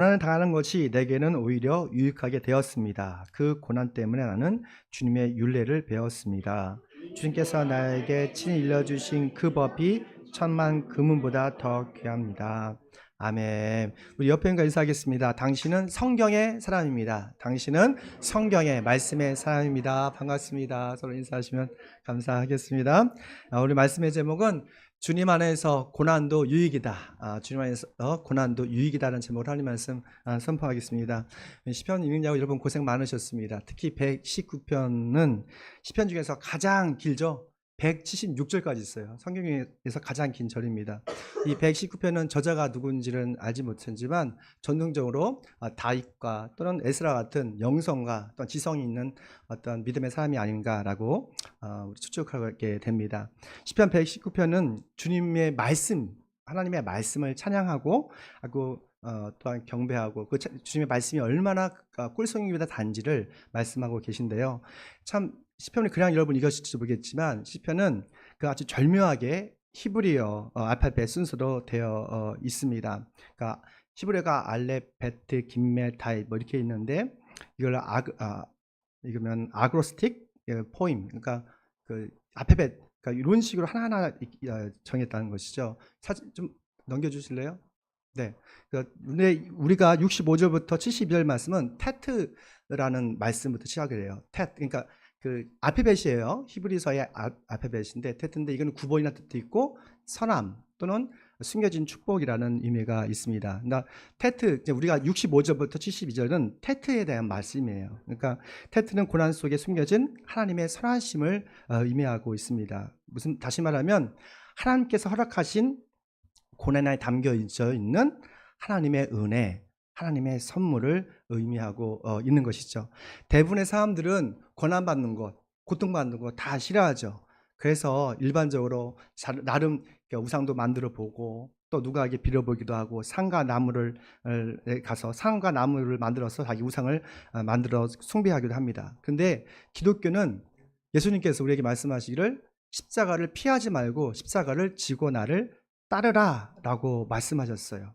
고난을 당하는 것이 내게는 오히려 유익하게 되었습니다. 그 고난 때문에 나는 주님의 율례를 배웠습니다. 주님께서 나에게 친히 일러주신 그 법이 천만 금은보다 더 귀합니다. 아멘. 우리 옆에 있는 인사하겠습니다. 당신은 성경의 사람입니다. 당신은 성경의 말씀의 사람입니다. 반갑습니다. 서로 인사하시면 감사하겠습니다. 우리 말씀의 제목은 주님 안에서 고난도 유익이다. 주님 안에서 고난도 유익이다라는 제목으로 하나님 말씀 선포하겠습니다. 시편 읽느냐고 여러분 고생 많으셨습니다. 특히 119편은 시편 중에서 가장 길죠. 176절까지 있어요. 성경에서 가장 긴 절입니다. 이 119편은 저자가 누군지는 알지 못했지만 전통적으로 다윗과 또는 에스라 같은 영성과 또는 지성이 있는 어떤 믿음의 사람이 아닌가라고 추측하게 됩니다. 시편 119편은 주님의 말씀, 하나님의 말씀을 찬양하고 또한 경배하고 그 주님의 말씀이 얼마나 꿀송이보다 단지를 말씀하고 계신데요. 참 시편을 그냥 여러분 읽으실지 모르겠지만 시편은 그 아주 절묘하게 히브리어 알파벳 순서로 되어 있습니다. 그러니까 히브리어가 알렙, 베트, 김멜, 다이 뭐 이렇게 있는데 이걸 읽으면 아그로스틱 포임, 그러니까 그 알파벳, 그러니까 이런 식으로 하나하나 정했다는 것이죠. 사진 좀 넘겨주실래요? 네. 그러니까 우리가 65절부터 72절 말씀은 테트라는 말씀부터 시작을 해요. 테트, 그러니까 그 알파벳이에요. 히브리서의 알파벳인데 테트인데 이거는 구본이라는 뜻도 있고 선함 또는 숨겨진 축복이라는 의미가 있습니다. 그러니까 테트, 우리가 65절부터 72절은 테트에 대한 말씀이에요. 그러니까 테트는 고난 속에 숨겨진 하나님의 선하심을 의미하고 있습니다. 다시 말하면 하나님께서 허락하신 고난에 담겨 있는 하나님의 은혜, 하나님의 선물을 의미하고 있는 것이죠. 대부분의 사람들은 고난받는 것, 고통받는 것 다 싫어하죠. 그래서 일반적으로 나름 우상도 만들어 보고 또 누가에게 빌어보기도 하고 산과 나무를 가서 산과 나무를 만들어서 자기 우상을 만들어 숭배하기도 합니다. 근데 기독교는 예수님께서 우리에게 말씀하시기를 십자가를 피하지 말고 십자가를 지고 나를 따르라 라고 말씀하셨어요.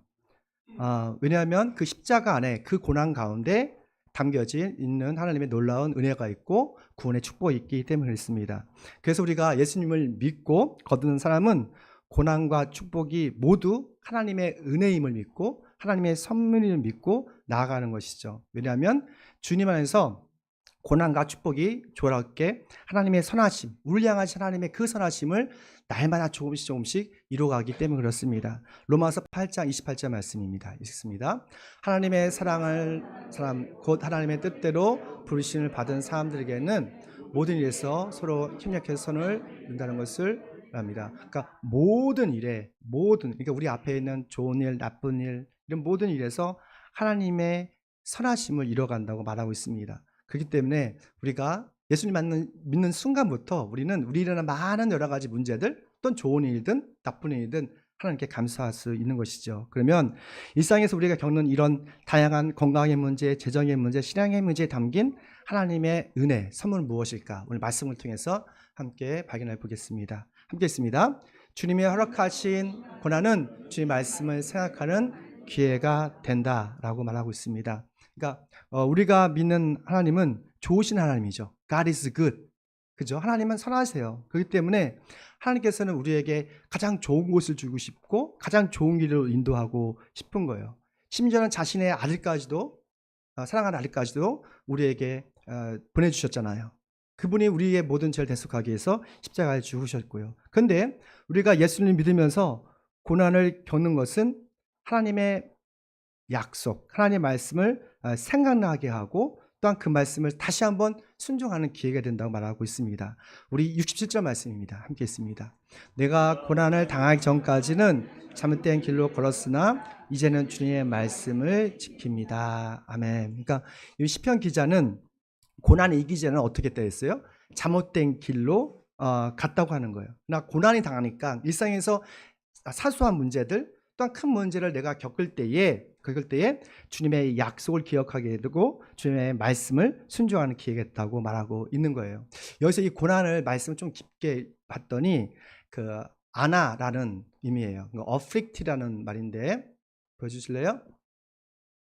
왜냐하면 그 십자가 안에 그 고난 가운데 담겨져 있는 하나님의 놀라운 은혜가 있고 구원의 축복이 있기 때문에 그렇습니다. 그래서 우리가 예수님을 믿고 거두는 사람은 고난과 축복이 모두 하나님의 은혜임을 믿고 하나님의 선물임을 믿고 나아가는 것이죠. 왜냐하면 주님 안에서 고난과 축복이 조화롭게 하나님의 선하심, 우리를 향하신 하나님의 그 선하심을 날마다 조금씩 이루어가기 때문에 그렇습니다. 로마서 8장 28절 말씀입니다. 읽습니다. 하나님의 곧 하나님의 뜻대로 부르심을 받은 사람들에게는 모든 일에서 서로 협력해서 선을 이룬다는 것을 합니다. 그러니까 그러니까 우리 앞에 있는 좋은 일, 나쁜 일, 이런 모든 일에서 하나님의 선하심을 이뤄간다고 말하고 있습니다. 그렇기 때문에 우리가 예수님 믿는 순간부터 우리는 일어나는 많은 여러 가지 문제들, 또는 좋은 일이든 나쁜 일이든 하나님께 감사할 수 있는 것이죠. 그러면 일상에서 우리가 겪는 이런 다양한 건강의 문제, 재정의 문제, 신앙의 문제에 담긴 하나님의 은혜, 선물은 무엇일까? 오늘 말씀을 통해서 함께 발견해 보겠습니다. 함께 있습니다. 주님의 허락하신 고난은 주의 말씀을 생각하는 기회가 된다라고 말하고 있습니다. 그러니까 우리가 믿는 하나님은 좋으신 하나님이죠. God is good. 그죠? 하나님은 선하세요. 그렇기 때문에 하나님께서는 우리에게 가장 좋은 곳을 주고 싶고 가장 좋은 길로 인도하고 싶은 거예요. 심지어는 자신의 아들까지도, 사랑하는 아들까지도 우리에게 보내주셨잖아요. 그분이 우리의 모든 죄를 대속하기 위해서 십자가에 죽으셨고요. 그런데 우리가 예수님을 믿으면서 고난을 겪는 것은 하나님의 약속, 하나님의 말씀을 생각나게 하고 또한 그 말씀을 다시 한번 순종하는 기회가 된다고 말하고 있습니다. 우리 67절 말씀입니다. 함께 있습니다. 내가 고난을 당하기 전까지는 잘못된 길로 걸었으나 이제는 주님의 말씀을 지킵니다. 아멘. 그러니까 이 시편 기자는 고난이 이기 전에는 어떻게 했어요? 잘못된 길로 갔다고 하는 거예요. 나 고난이 당하니까 일상에서 사소한 문제들 또한 큰 문제를 내가 겪을 때에 주님의 약속을 기억하게 되고 주님의 말씀을 순종하는 기회가 있다고 말하고 있는 거예요. 여기서 이 고난을 말씀을 좀 깊게 봤더니 그 아나라는 의미예요. afflict라는 말인데 보여주실래요?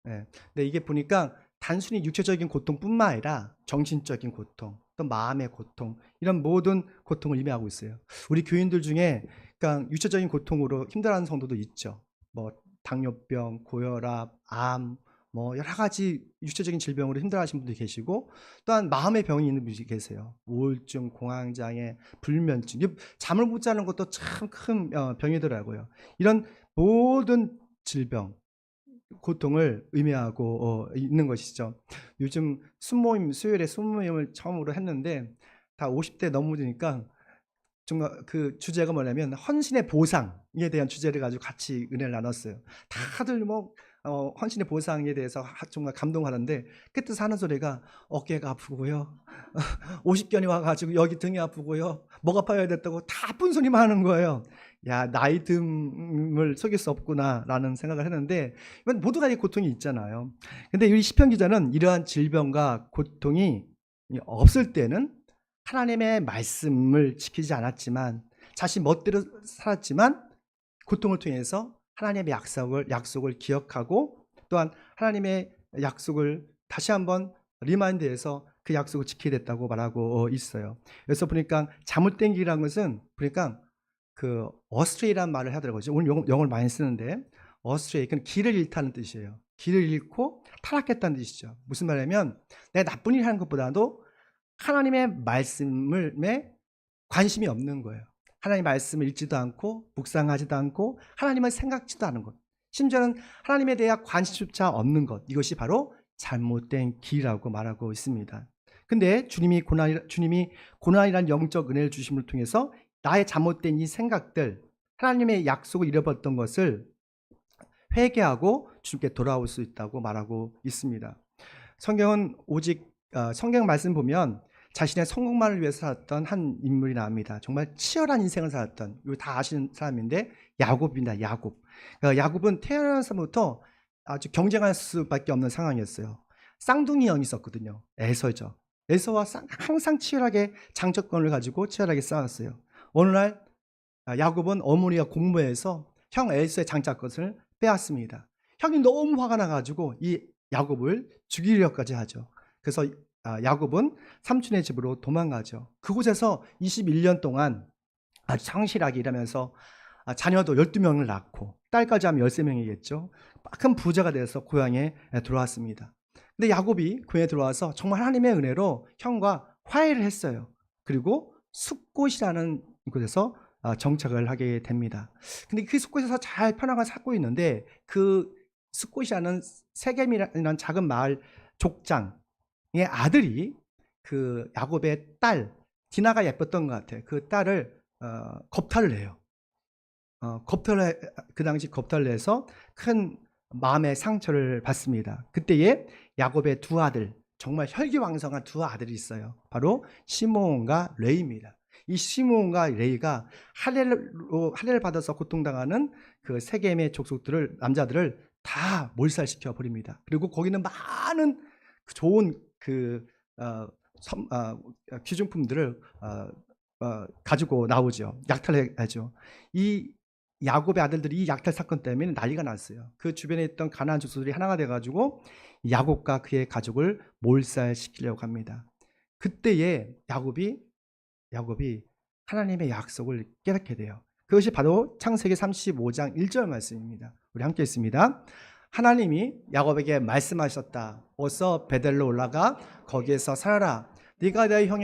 예. 근데 이게 보니까 단순히 육체적인 고통뿐만 아니라 정신적인 고통, 또 마음의 고통, 이런 모든 고통을 의미하고 있어요. 우리 교인들 중에 그러니까 육체적인 고통으로 힘들어하는 성도도 있죠. 뭐 당뇨병, 고혈압, 암, 뭐 여러 가지 육체적인 질병으로 힘들어하시는 분도 계시고, 또한 마음의 병이 있는 분이 계세요. 우울증, 공황장애, 불면증, 잠을 못 자는 것도 참 큰 병이더라고요. 이런 모든 질병, 고통을 의미하고 있는 것이죠. 요즘 순모임, 수요일에 순모임을 처음으로 했는데 다 50대 넘으니까 정말 그 주제가 뭐냐면 헌신의 보상에 대한 주제를 가지고 같이 은혜를 나눴어요. 다들 뭐 헌신의 보상에 대해서 정말 감동하는데 끝에서 하는 소리가 어깨가 아프고요. 50견이 와가지고 여기 등이 아프고요. 목 아파야 됐다고 다 아픈 소리만 하는 거예요. 야, 나이 듦을 속일 수 없구나라는 생각을 했는데, 이건 모두가 이 고통이 있잖아요. 근데 이 시편 기자는 이러한 질병과 고통이 없을 때는 하나님의 말씀을 지키지 않았지만, 자신 멋대로 살았지만 고통을 통해서 하나님의 약속을 기억하고, 또한 하나님의 약속을 다시 한번 리마인드해서 그 약속을 지키게 됐다고 말하고 있어요. 그래서 보니까 잠을 땡기라는 것은 보니까 그 어스트레이라는 말을 하더라고요. 오늘 영어를 많이 쓰는데, 어스트레이, 그건 길을 잃다는 뜻이에요. 길을 잃고 타락했다는 뜻이죠. 무슨 말이냐면 내가 나쁜 일 하는 것보다도 하나님의 말씀에 관심이 없는 거예요. 하나님의 말씀을 읽지도 않고 묵상하지도 않고 하나님을 생각지도 않은 것, 심지어는 하나님에 대한 관심조차 없는 것, 이것이 바로 잘못된 길이라고 말하고 있습니다. 근데 주님이 고난이라는 영적 은혜를 주심을 통해서 나의 잘못된 이 생각들, 하나님의 약속을 잃어버렸던 것을 회개하고 주님께 돌아올 수 있다고 말하고 있습니다. 성경은 오직 성경 말씀 보면 자신의 성공만을 위해서 살았던 한 인물이 나옵니다. 정말 치열한 인생을 살았던, 이거 다 아시는 사람인데 야곱입니다. 야곱은 태어나서부터 아주 경쟁할 수밖에 없는 상황이었어요. 쌍둥이 형이 있었거든요. 에서죠. 에서와 항상 치열하게 장처권을 가지고 치열하게 싸웠어요. 어느 날 야곱은 어머니가 공모해서 형 에서의 장자권을 빼앗습니다. 형이 너무 화가 나가지고 이 야곱을 죽이려까지 하죠. 그래서 야곱은 삼촌의 집으로 도망가죠. 그곳에서 21년 동안 아주 성실하게 일하면서 자녀도 12명을 낳고 딸까지 하면 13명이겠죠. 큰 부자가 돼서 고향에 들어왔습니다. 근데 야곱이 고향에 들어와서 정말 하나님의 은혜로 형과 화해를 했어요. 그리고 숫곳이라는 곳에서 정착을 하게 됩니다. 근데 그 숫곳에서 잘 편하게 살고 있는데, 그 숫곳이라는 세겜이라는 작은 마을 족장의 아들이 그 야곱의 딸 디나가 예뻤던 것 같아요. 그 딸을 겁탈을 해요. 그 당시 겁탈을 해서 큰 마음의 상처를 받습니다. 그때에 야곱의 두 아들, 정말 혈기왕성한 두 아들이 있어요. 바로 시므온과 레이입니다. 이 시므온과 레이가 할례를 받아서 고통당하는 그 세겜의 남자들을 다 몰살시켜 버립니다. 그리고 거기는 많은 좋은 귀중품들을 가지고 나오죠. 약탈하죠. 이 야곱의 아들들이 이 약탈 사건 때문에 난리가 났어요. 그 주변에 있던 가나안 족속들이 하나가 돼가지고 야곱과 그의 가족을 몰살시키려고 합니다. 그때에 야곱이 하나님의 약속을 깨닫게 돼요. 그것이 바로 창세기 35장 1절 말씀입니다. 우리 함께 읽습니다. 하나님이 야곱에게 말씀하셨다. 어서 베델로 올라가 거기에서 살아라. 네가 내 형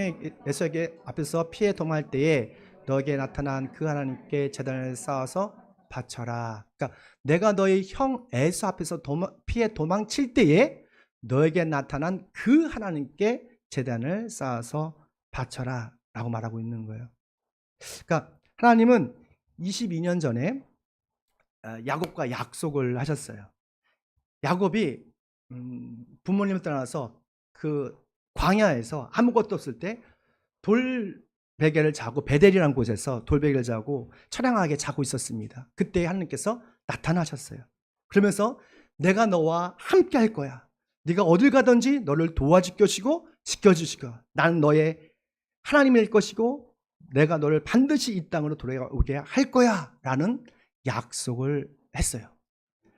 에서에게 앞에서 피해 도망할 때에 너에게 나타난 그 하나님께 제단을 쌓아서 바쳐라. 그러니까 내가 너의 형 에서 앞에서 피해 도망칠 때에 너에게 나타난 그 하나님께 제단을 쌓아서 바쳐라 라고 말하고 있는 거예요. 그러니까 하나님은 22년 전에 야곱과 약속을 하셨어요. 야곱이 부모님을 떠나서 그 광야에서 아무것도 없을 때 돌베개를 자고, 베델이라는 곳에서 돌베개를 자고 처량하게 자고 있었습니다. 그때 하나님께서 나타나셨어요. 그러면서 내가 너와 함께 할 거야. 네가 어딜 가든지 너를 도와줄 것이고 지켜주실 거야. 나는 너의 하나님일 것이고 내가 너를 반드시 이 땅으로 돌아오게 할 거야 라는 약속을 했어요.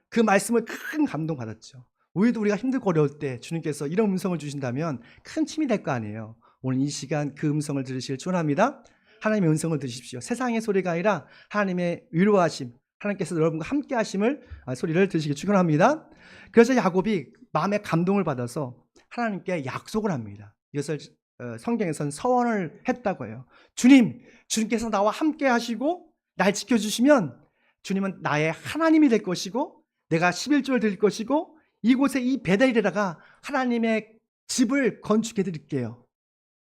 그 말씀을 큰 감동받았죠. 우리도 우리가 힘들고 어려울 때 주님께서 이런 음성을 주신다면 큰 힘이 될 거 아니에요. 오늘 이 시간 그 음성을 들으시길 축원합니다. 하나님의 음성을 들으십시오. 세상의 소리가 아니라 하나님의 위로하심, 하나님께서 여러분과 함께 하심을 소리를 들으시길 축원합니다. 그래서 야곱이 마음의 감동을 받아서 하나님께 약속을 합니다. 이것을 성경에서는 서원을 했다고 해요. 주님께서 나와 함께 하시고 날 지켜주시면 주님은 나의 하나님이 될 것이고 내가 11조를 드릴 것이고 이곳에 이 베델에다가 하나님의 집을 건축해 드릴게요.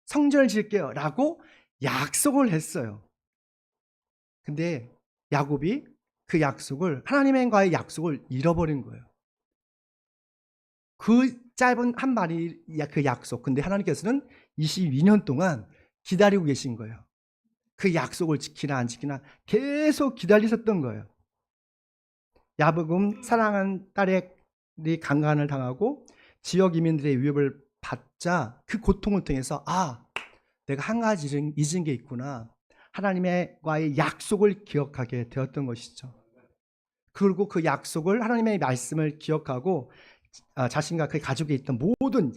성전을 지을게요. 라고 약속을 했어요. 근데 야곱이 그 약속을, 하나님과의 약속을 잃어버린 거예요. 그 짧은 한 마리 그 약속. 근데 하나님께서는 22년 동안 기다리고 계신 거예요. 그 약속을 지키나 안 지키나 계속 기다리셨던 거예요. 야곱은 사랑하는 딸의 강간을 당하고 지역 이민들의 위협을 받자 그 고통을 통해서 내가 한 가지 잊은 게 있구나. 하나님과의 약속을 기억하게 되었던 것이죠. 그리고 그 약속을, 하나님의 말씀을 기억하고 자신과 그 가족에 있던 모든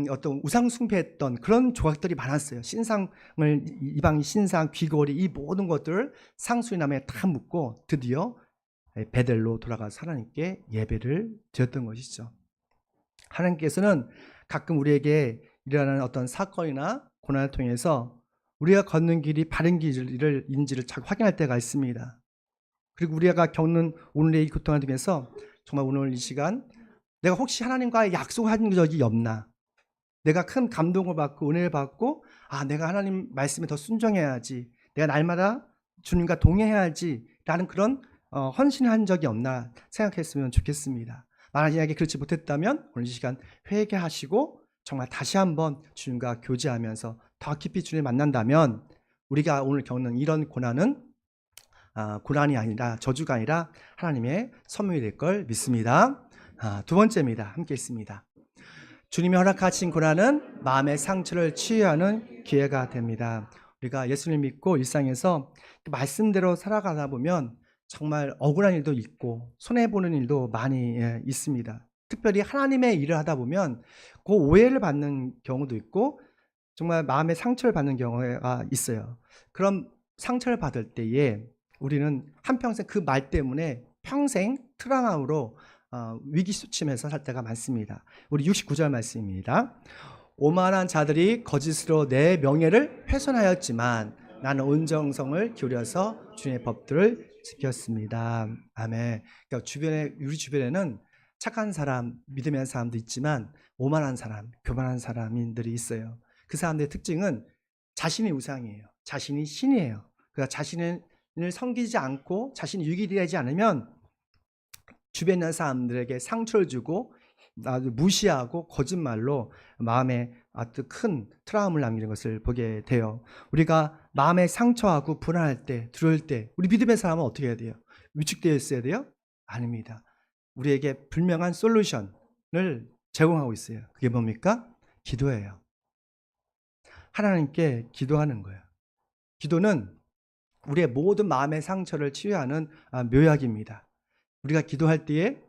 어떤 우상 숭배했던 그런 조각들이 많았어요. 신상을, 이방 신상, 귀걸이, 이 모든 것들을 상수리나무에 다 묶고 드디어 베델로 돌아가서 하나님께 예배를 드렸던 것이죠. 하나님께서는 가끔 우리에게 일어나는 어떤 사건이나 고난을 통해서 우리가 걷는 길이 바른 길인지를 자꾸 확인할 때가 있습니다. 그리고 우리가 겪는 오늘의 이 고통을 통해서 정말 오늘 이 시간 내가 혹시 하나님과의 약속한 적이 없나? 내가 큰 감동을 받고 은혜를 받고 내가 하나님 말씀에 더 순종해야지, 내가 날마다 주님과 동행해야지 라는 그런 헌신한 적이 없나 생각했으면 좋겠습니다. 만약에 그렇지 못했다면 오늘 이 시간 회개하시고 정말 다시 한번 주님과 교제하면서 더 깊이 주님을 만난다면 우리가 오늘 겪는 이런 고난은 고난이 아니라, 저주가 아니라 하나님의 선물이 될 걸 믿습니다. 두 번째입니다. 함께 있습니다. 주님이 허락하신 고난은 마음의 상처를 치유하는 기회가 됩니다. 우리가 예수님 믿고 일상에서 말씀대로 살아가다 보면 정말 억울한 일도 있고 손해보는 일도 많이 있습니다. 특별히 하나님의 일을 하다 보면 그 오해를 받는 경우도 있고 정말 마음의 상처를 받는 경우가 있어요. 그럼 상처를 받을 때에 우리는 한평생 그 말 때문에 평생 트라우마로 위기수침해서 살 때가 많습니다. 우리 69절 말씀입니다. 오만한 자들이 거짓으로 내 명예를 훼손하였지만 나는 온정성을 기울여서 주님의 법들을 지켰습니다. 아멘. 그러니까 우리 주변에는 착한 사람, 믿음의 사람도 있지만 오만한 사람, 교만한 사람들이 있어요. 그 사람들의 특징은 자신이 우상이에요. 자신이 신이에요. 그러니까 자신을 섬기지 않고 자신이 유익이 되지 않으면 주변에 있는 사람들에게 상처를 주고 아주 무시하고 거짓말로 마음에 아주 큰 트라우마를 남기는 것을 보게 돼요. 우리가 마음에 상처하고 불안할 때, 두려울 때 우리 믿음의 사람은 어떻게 해야 돼요? 위축되어 있어야 돼요? 아닙니다. 우리에게 분명한 솔루션을 제공하고 있어요. 그게 뭡니까? 기도예요. 하나님께 기도하는 거예요. 기도는 우리의 모든 마음의 상처를 치유하는 묘약입니다. 우리가 기도할 때에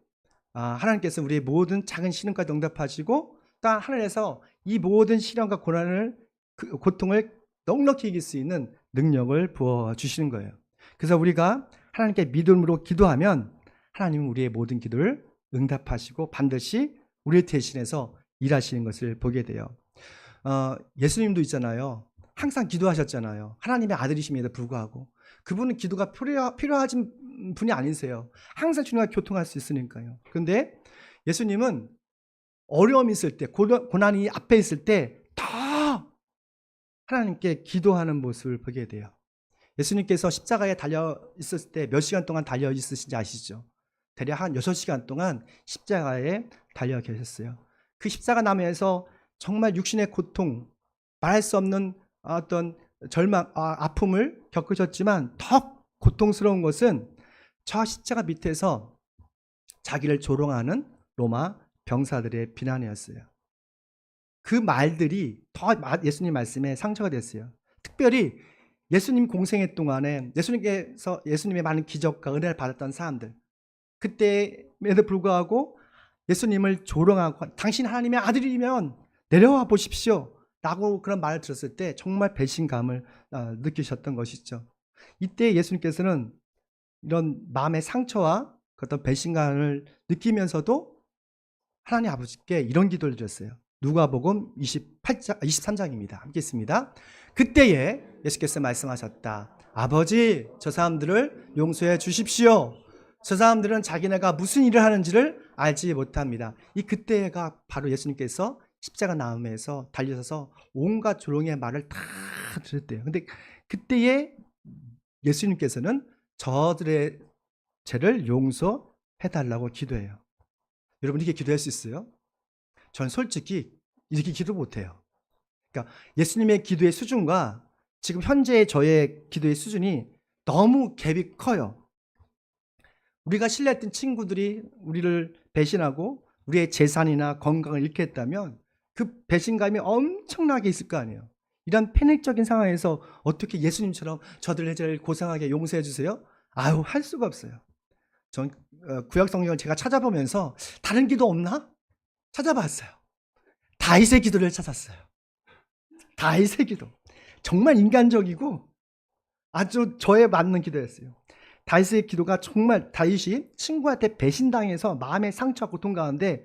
하나님께서 우리의 모든 작은 시름까지 응답하시고 또 하늘에서 이 모든 시련과 고난을, 고통을 넉넉히 이길 수 있는 능력을 부어주시는 거예요. 그래서 우리가 하나님께 믿음으로 기도하면 하나님은 우리의 모든 기도를 응답하시고 반드시 우리를 대신해서 일하시는 것을 보게 돼요. 예수님도 있잖아요. 항상 기도하셨잖아요. 하나님의 아들이심에도 불구하고 그분은 기도가 필요하신 분이 아니세요. 항상 주님과 교통할 수 있으니까요. 그런데 예수님은 어려움이 있을 때, 고난이 앞에 있을 때 더 하나님께 기도하는 모습을 보게 돼요. 예수님께서 십자가에 달려 있었을 때 몇 시간 동안 달려 있으신지 아시죠? 대략 한 6시간 동안 십자가에 달려 계셨어요. 그 십자가 나무에서 정말 육신의 고통, 말할 수 없는 어떤 절망, 아픔을 겪으셨지만 더 고통스러운 것은 저 십자가 밑에서 자기를 조롱하는 로마 병사들의 비난이었어요. 그 말들이 더 예수님 말씀에 상처가 됐어요. 특별히 예수님 공생애 동안에 예수님의 많은 기적과 은혜를 받았던 사람들, 그때에도 불구하고 예수님을 조롱하고 당신 하나님의 아들이면 내려와 보십시오 라고 그런 말을 들었을 때 정말 배신감을 느끼셨던 것이죠. 이때 예수님께서는 이런 마음의 상처와 어떤 배신감을 느끼면서도 하나님 아버지께 이런 기도를 드렸어요. 누가복음 23장입니다. 함께 있습니다. 그때에 예수께서 말씀하셨다. 아버지, 저 사람들을 용서해 주십시오. 저 사람들은 자기네가 무슨 일을 하는지를 알지 못합니다. 이 그때가 바로 예수님께서 십자가 나음에서 달려서서 온갖 조롱의 말을 다 들었대요. 근데 그때에 예수님께서는 저들의 죄를 용서해달라고 기도해요. 여러분 이렇게 기도할 수 있어요? 저는 솔직히 이렇게 기도 못해요. 그러니까 예수님의 기도의 수준과 지금 현재의 저의 기도의 수준이 너무 갭이 커요. 우리가 신뢰했던 친구들이 우리를 배신하고 우리의 재산이나 건강을 잃게 했다면 그 배신감이 엄청나게 있을 거 아니에요. 이런 패닉적인 상황에서 어떻게 예수님처럼 저들의 죄를 고상하게 용서해 주세요? 아유, 할 수가 없어요. 전 구약 성경을 제가 찾아보면서 다른 기도 없나? 찾아봤어요. 다윗의 기도를 찾았어요. 다윗의 기도. 정말 인간적이고 아주 저에 맞는 기도였어요. 다윗의 기도가 정말 다윗이 친구한테 배신당해서 마음의 상처와 고통 가운데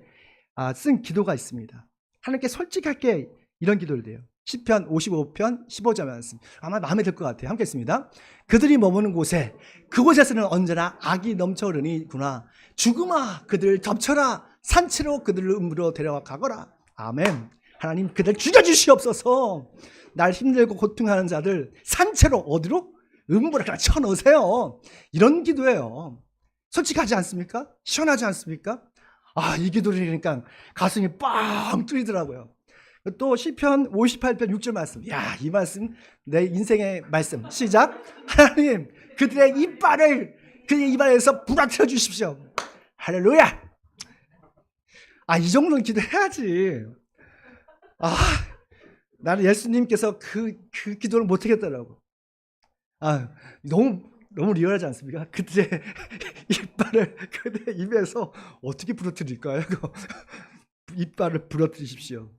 쓴 기도가 있습니다. 하나님께 솔직하게 이런 기도를 해요. 시편 55편 15절 말씀. 아마 마음에 들 것 같아요. 함께 있습니다. 그들이 머무는 곳에 그곳에서는 언제나 악이 넘쳐 흐르니구나. 죽음아 그들을 덮쳐라. 산채로 그들을 음부로 데려와 가거라. 아멘. 하나님 그들 죽여주시옵소서. 날 힘들고 고통하는 자들 산채로 어디로? 음부로 쳐넣으세요. 이런 기도예요. 솔직하지 않습니까? 시원하지 않습니까? 이 기도를 하니까 가슴이 빵 뚫리더라고요. 또 시편 58편 6절 말씀. 이 말씀 내 인생의 말씀. 시작. 하나님 그들의 이빨을 그의 입안에서 부라뜨려 주십시오. 할렐루야. 이 정도는 기도해야지. 나는 예수님께서 그 기도를 못하겠더라고. 너무 리얼하지 않습니까? 그들의 이빨을 그들의 입에서 어떻게 부러뜨릴까요? 이빨을 부러뜨리십시오.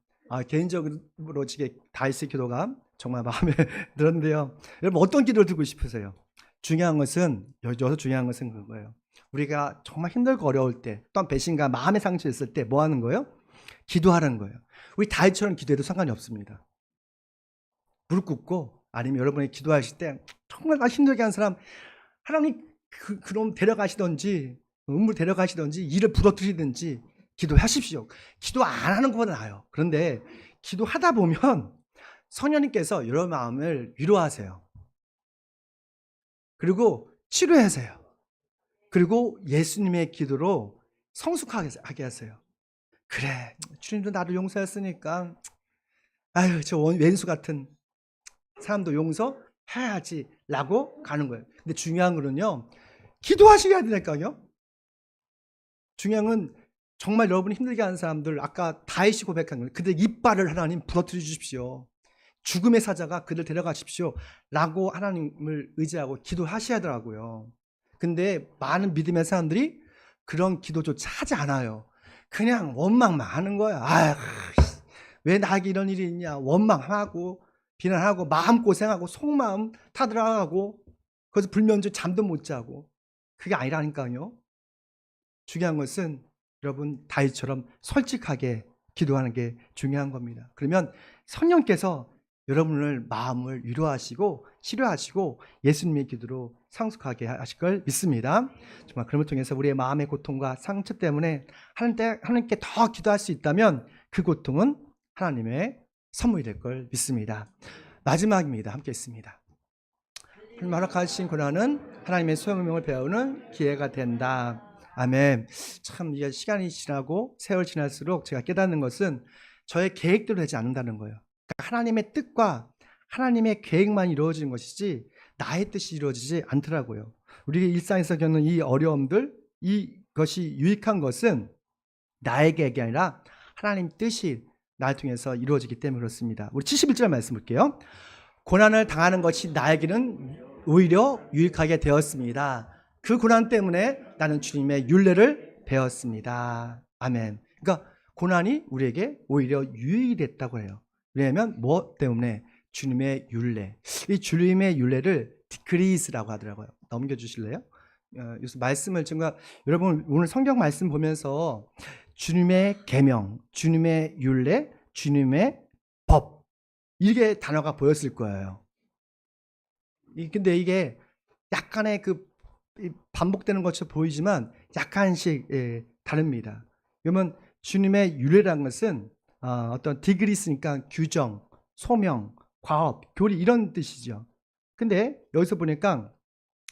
개인적으로 지금 다윗의 기도가 정말 마음에 들었는데요. 여러분 어떤 기도를 드리고 싶으세요? 여기서 중요한 것은 그거예요. 우리가 정말 힘들고 어려울 때, 또한 배신감, 마음의 상처 있을 때 뭐 하는 거예요? 기도하는 거예요. 우리 다윗처럼 기도해도 상관이 없습니다. 무릎 꿇고 아니면 여러분이 기도하실 때 정말 나 힘들게 한 사람 하나님 그럼 데려가시든지 음물 데려가시든지 일을 부러뜨리든지 기도하십시오. 기도 안 하는 것보다 나아요. 그런데 기도하다 보면 성령님께서 여러분 마음을 위로하세요. 그리고 치료하세요. 그리고 예수님의 기도로 성숙하게 하세요. 그래, 주님도 나를 용서했으니까 저 왼수 같은 사람도 용서해야지 라고 가는 거예요. 근데 중요한 거는요, 기도하셔야 되니까요. 중요한 건 정말 여러분이 힘들게 하는 사람들, 아까 다윗이 고백한 거예요. 그들 이빨을 하나님 부러뜨려 주십시오. 죽음의 사자가 그들 데려가십시오 라고 하나님을 의지하고 기도하셔야 하더라고요. 근데 많은 믿음의 사람들이 그런 기도조차 하지 않아요. 그냥 원망만 하는 거야. 왜 나에게 이런 일이 있냐. 원망하고 비난하고 마음고생하고 속마음 타들어가고 그래서 불면증 잠도 못 자고. 그게 아니라니까요. 중요한 것은 여러분 다윗처럼 솔직하게 기도하는 게 중요한 겁니다. 그러면 성령께서 여러분을 마음을 위로하시고 치료하시고 예수님의 기도로 성숙하게 하실 걸 믿습니다. 정말 그런 걸 통해서 우리의 마음의 고통과 상처 때문에 하나님께 더 기도할 수 있다면 그 고통은 하나님의 선물이 될 걸 믿습니다. 마지막입니다. 함께 있습니다. 허락하신 고난은 하나님의 소명을 배우는 기회가 된다. 아멘. 참 이게 시간이 지나고 세월 지날수록 제가 깨닫는 것은 저의 계획대로 되지 않는다는 거예요. 그러니까 하나님의 뜻과 하나님의 계획만 이루어지는 것이지 나의 뜻이 이루어지지 않더라고요. 우리 일상에서 겪는 이 어려움들, 이것이 유익한 것은 나의 계획이 아니라 하나님 뜻이 나를 통해서 이루어지기 때문에 그렇습니다. 우리 71절 말씀 볼게요. 고난을 당하는 것이 나에게는 오히려 유익하게 되었습니다. 그 고난 때문에 나는 주님의 율례를 배웠습니다. 아멘. 그러니까 고난이 우리에게 오히려 유익이 됐다고 해요. 왜냐하면 뭐 때문에? 주님의 율례. 이 주님의 율례를 디크리스라고 하더라고요. 넘겨주실래요? 요새 말씀을 제가 여러분 오늘 성경 말씀 보면서 주님의 계명, 주님의 율례, 주님의 법 이게 단어가 보였을 거예요. 근데 이게 약간의 반복되는 것처럼 보이지만 약간씩 다릅니다. 그러면 주님의 율례라는 것은 어떤 디그리스니까 규정, 소명, 과업, 교리 이런 뜻이죠. 근데 여기서 보니까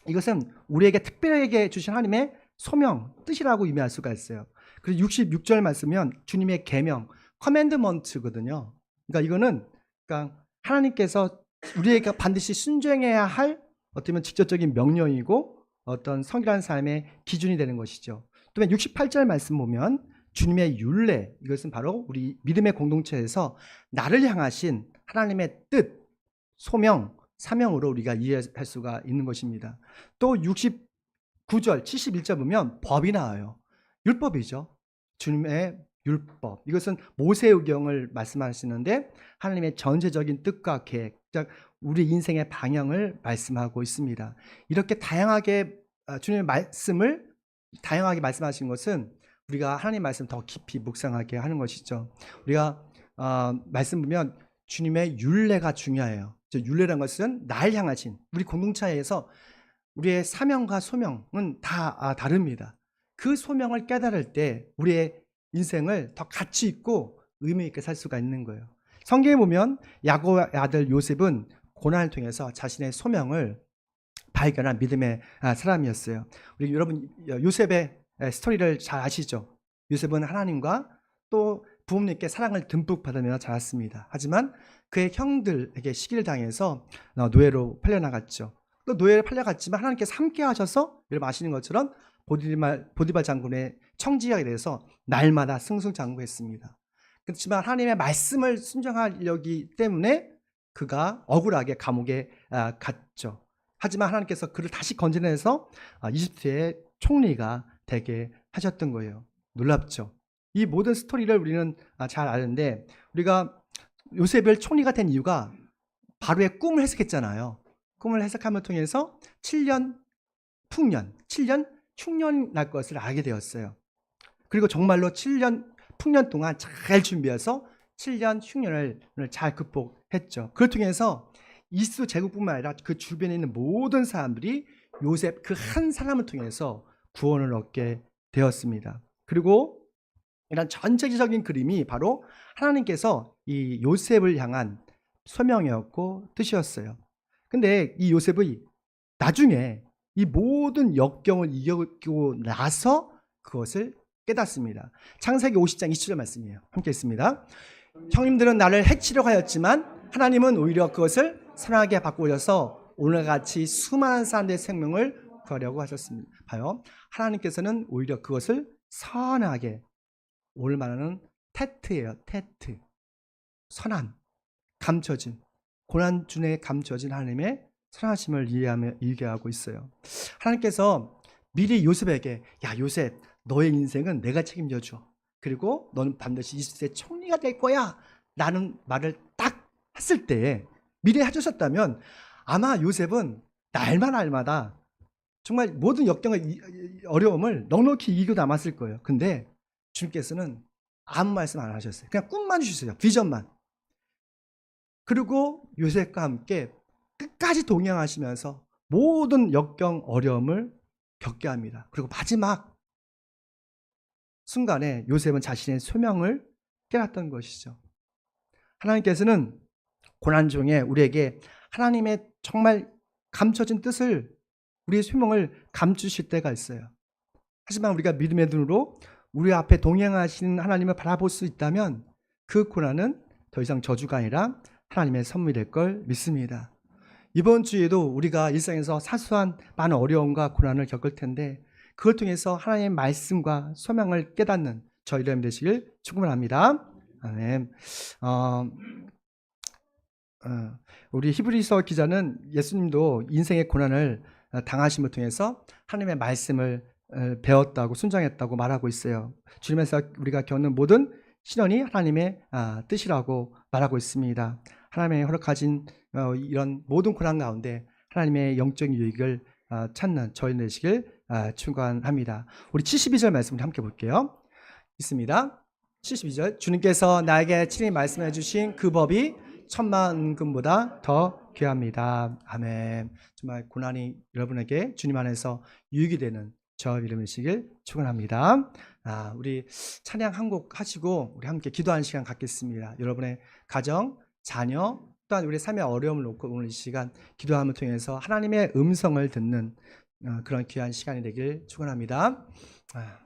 이것은 우리에게 특별하게 주신 하나님의 소명, 뜻이라고 의미할 수가 있어요. 그래서 66절 말씀은 주님의 계명, 커맨드먼트거든요. 그러니까 이거는 그러니까 하나님께서 우리에게 반드시 순종해야 할 어떻게 보면 직접적인 명령이고 어떤 성결한 삶의 기준이 되는 것이죠. 또 68절 말씀 보면 주님의 율례, 이것은 바로 우리 믿음의 공동체에서 나를 향하신 하나님의 뜻, 소명, 사명으로 우리가 이해할 수가 있는 것입니다. 또 69절, 71절 보면 법이 나와요. 율법이죠. 주님의 율법. 이것은 모세의경을 말씀하시는데 하나님의 전체적인 뜻과 계획, 우리 인생의 방향을 말씀하고 있습니다. 이렇게 다양하게 주님의 말씀을 다양하게 말씀하신 것은 우리가 하나님 말씀 더 깊이 묵상하게 하는 것이죠. 우리가 말씀 보면 주님의 율례가 중요해요. 율례라는 것은 날 향하신 우리 공동체에서 우리의 사명과 소명은 다 다릅니다. 그 소명을 깨달을 때 우리의 인생을 더 가치 있고 의미 있게 살 수가 있는 거예요. 성경에 보면 야곱의 아들 요셉은 고난을 통해서 자신의 소명을 발견한 믿음의 사람이었어요. 우리 여러분 요셉의 스토리를 잘 아시죠? 요셉은 하나님과 또 부모님께 사랑을 듬뿍 받으며 자랐습니다. 하지만 그의 형들에게 시기를 당해서 노예로 팔려나갔죠. 또 노예로 팔려갔지만 하나님께서 함께 하셔서 여러분 아시는 것처럼 보디발 장군의 청지하게 돼서 날마다 승승장구했습니다. 그렇지만 하나님의 말씀을 순종하려기 때문에 그가 억울하게 감옥에 갔죠. 하지만 하나님께서 그를 다시 건져내서 이집트의 총리가 되게 하셨던 거예요. 놀랍죠. 이 모든 스토리를 우리는 잘 아는데 우리가 요셉을 총리가 된 이유가 바로의 꿈을 해석했잖아요. 꿈을 해석함을 통해서 7년 흉년 날 것을 알게 되었어요. 그리고 정말로 7년 풍년 동안 잘 준비해서 7년 흉년을 잘 극복했죠. 그걸 통해서 이스도 제국뿐만 아니라 그 주변에 있는 모든 사람들이 요셉 그 한 사람을 통해서 구원을 얻게 되었습니다. 그리고 이런 전체적인 그림이 바로 하나님께서 이 요셉을 향한 소명이었고 뜻이었어요. 근데 이 요셉이 나중에 이 모든 역경을 이기고 나서 그것을 깨닫습니다. 창세기 50장 27절 말씀이에요. 함께 읽습니다. 형님들은 나를 해치려고 하였지만 하나님은 오히려 그것을 선하게 바꾸셔서 오늘같이 수많은 사람들의 생명을 구하려고 하셨습니다. 봐요. 하나님께서는 오히려 그것을 선하게, 오늘 말하는 테트예요. 테트. 선한, 감춰진, 고난 중에 감춰진 하나님의 선하심을 이해하고 있어요. 하나님께서 미리 요셉에게 야 요셉 너의 인생은 내가 책임져 줘. 그리고 너는 반드시 이집트의 총리가 될 거야 라는 말을 딱 했을 때 미리 해주셨다면 아마 요셉은 날마다 정말 모든 역경의 어려움을 넉넉히 이기고 남았을 거예요. 근데 주님께서는 아무 말씀 안 하셨어요. 그냥 꿈만 주셨어요. 비전만. 그리고 요셉과 함께 끝까지 동행하시면서 모든 역경 어려움을 겪게 합니다. 그리고 마지막 순간에 요셉은 자신의 소명을 깨닫던 것이죠. 하나님께서는 고난 중에 우리에게 하나님의 정말 감춰진 뜻을, 우리의 소명을 감추실 때가 있어요. 하지만 우리가 믿음의 눈으로 우리 앞에 동행하시는 하나님을 바라볼 수 있다면 그 고난은 더 이상 저주가 아니라 하나님의 선물이 될 걸 믿습니다. 이번 주에도 우리가 일상에서 사소한 많은 어려움과 고난을 겪을 텐데 그걸 통해서 하나님의 말씀과 소망을 깨닫는 저희 여러분 되시길 축원합니다. 아멘. 우리 히브리서 기자는 예수님도 인생의 고난을 당하심을 통해서 하나님의 말씀을 배웠다고 순종했다고 말하고 있어요. 주님에서 우리가 겪는 모든 시련이 하나님의 뜻이라고 말하고 있습니다. 하나님의 허락하신 이런 모든 고난 가운데 하나님의 영적인 유익을 찾는 저희 되시길 축원합니다. 우리 72절 말씀을 함께 볼게요. 있습니다. 72절 주님께서 나에게 친히 말씀해 주신 그 법이 천만 은금보다 더 귀합니다. 아멘. 정말 고난이 여러분에게 주님 안에서 유익이 되는 저 이름이시길 축원합니다. 우리 찬양 한 곡 하시고 우리 함께 기도하는 시간 갖겠습니다. 여러분의 가정, 자녀, 또한 우리 삶의 어려움을 놓고 오늘 이 시간 기도함을 통해서 하나님의 음성을 듣는 그런 귀한 시간이 되길 축원합니다.